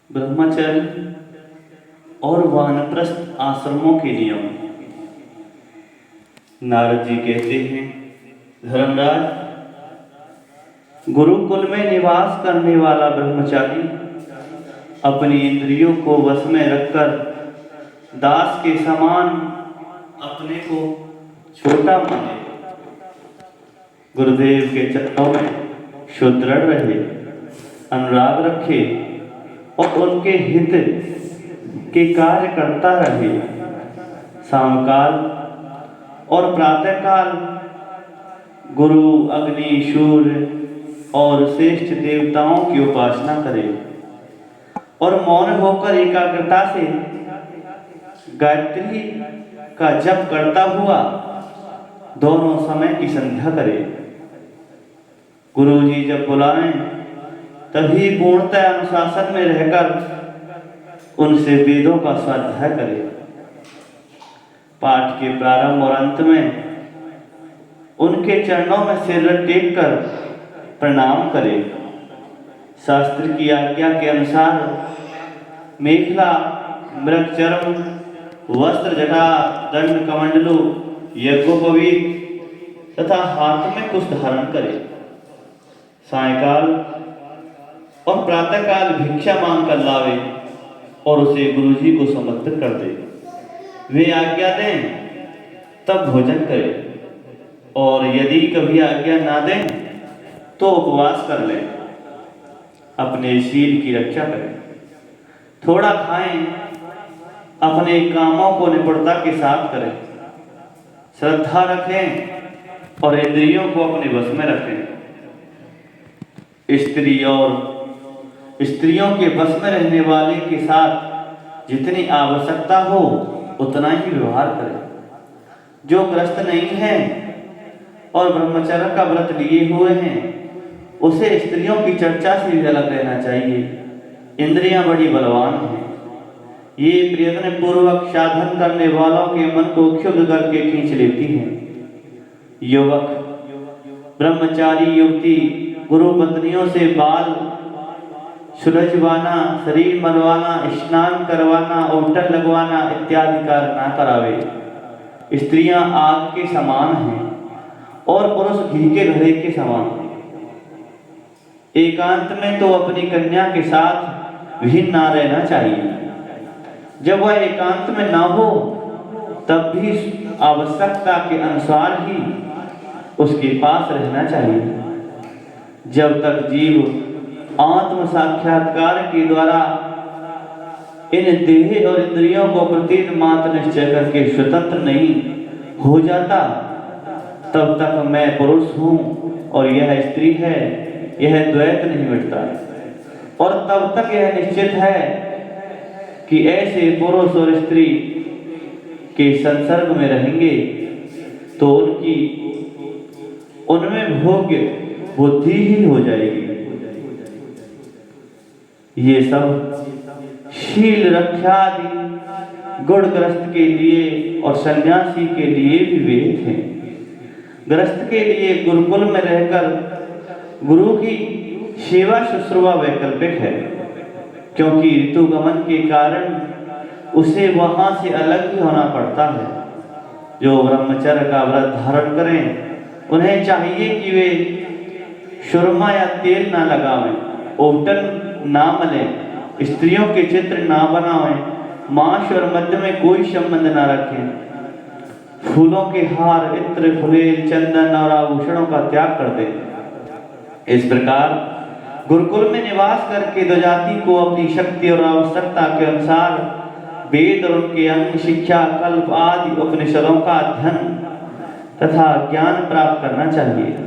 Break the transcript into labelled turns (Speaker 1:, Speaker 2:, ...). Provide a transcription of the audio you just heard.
Speaker 1: ब्रह्मचर्य और वानप्रस्थ आश्रमों के नियम। नारद जी कहते हैं, धर्मराज, गुरुकुल में निवास करने वाला ब्रह्मचारी अपनी इंद्रियों को वश में रखकर दास के समान अपने को छोटा माने, गुरुदेव के चरणों में सुदृढ़ रहे, अनुराग रखे और उनके हित के कार्य करता रहे। सायंकाल और प्रातःकाल गुरु, अग्नि, सूर्य और श्रेष्ठ देवताओं की उपासना करे और मौन होकर एकाग्रता से गायत्री का जप करता हुआ दोनों समय की संध्या करे। गुरु जी जब बुलाएं तभी पूर्णतः अनुशासन में रहकर उनसे वेदों का स्वाध्याय करे। पाठ के प्रारंभ और अंत में उनके चरणों में सिर टेक कर प्रणाम करे। शास्त्र की आज्ञा के अनुसार मेखला, मृगचर्म, वस्त्र, जटा, दंड, कमंडलू, यज्ञोपवीत तथा हाथ में कुश धारण करे। सायंकाल और प्रातःकाल भिक्षा मांग कर लावे और उसे गुरुजी को समर्पित कर दे। वे आज्ञा दें तब भोजन करे और यदि कभी आज्ञा ना दें तो उपवास कर लें। अपने शील की रक्षा करें, थोड़ा खाएं, अपने कामों को निपुणता के साथ करें, श्रद्धा रखें और इंद्रियों को अपने वश में रखें। स्त्रियों के बस में रहने वाले के साथ जितनी आवश्यकता हो उतना ही व्यवहार करें। जो ग्रस्त नहीं है और ब्रह्मचर्य का व्रत लिए हुए हैं उसे स्त्रियों की चर्चा से भी अलग रहना चाहिए। इंद्रियां बड़ी बलवान हैं, ये प्रयत्न पूर्वक साधन करने वालों के मन को क्षुब्ध करके खींच लेती हैं। युवक, ब्रह्मचारी युवती गुरु पत्नियों से बाल सुलझवाना, शरीर मलवाना, स्नान करवाना, औटन लगवाना इत्यादि कार्य ना करावे। स्त्रियां आग के समान हैं और पुरुष घी के घड़े के समान हैं। एकांत में तो अपनी कन्या के साथ भी ना रहना चाहिए। जब वह एकांत में ना हो तब भी आवश्यकता के अनुसार ही उसके पास रहना चाहिए। जब तक जीव आत्म साक्षात्कार के द्वारा इन देह और इंद्रियों को प्रतीत मात्र निश्चय करके स्वतंत्र नहीं हो जाता, तब तक मैं पुरुष हूं और यह स्त्री है, यह द्वैत नहीं मिटता। और तब तक यह निश्चित है कि ऐसे पुरुष और स्त्री के संसर्ग में रहेंगे तो उनमें भोग्य बुद्धि ही हो जाएगी। ये सब शील रक्षादि गुण ग्रस्त के लिए और सन्यासी के लिए भी वेद हैं। ग्रस्त के लिए गुरुकुल में रहकर गुरु की सेवा शुश्रूषा वैकल्पिक है, क्योंकि ऋतुगमन के कारण उसे वहां से अलग ही होना पड़ता है। जो ब्रह्मचर्य का व्रत धारण करें उन्हें चाहिए कि वे सुरमा या तेल ना लगावें, औटन ना मलें, स्त्रियों के चित्र ना बनावें, मांस और मध्य में कोई संबंध ना रखें, फूलों के हार, इत्र, फुलेल, चंदन और आभूषणों का त्याग कर दें। इस प्रकार गुरुकुल में निवास करके द्विजाति को अपनी शक्ति और आवश्यकता के अनुसार वेद और उनके अंग, शिक्षा, कल्प आदि उपनिषदों का अध्ययन तथा ज्ञान प्राप्त करना चाहिए।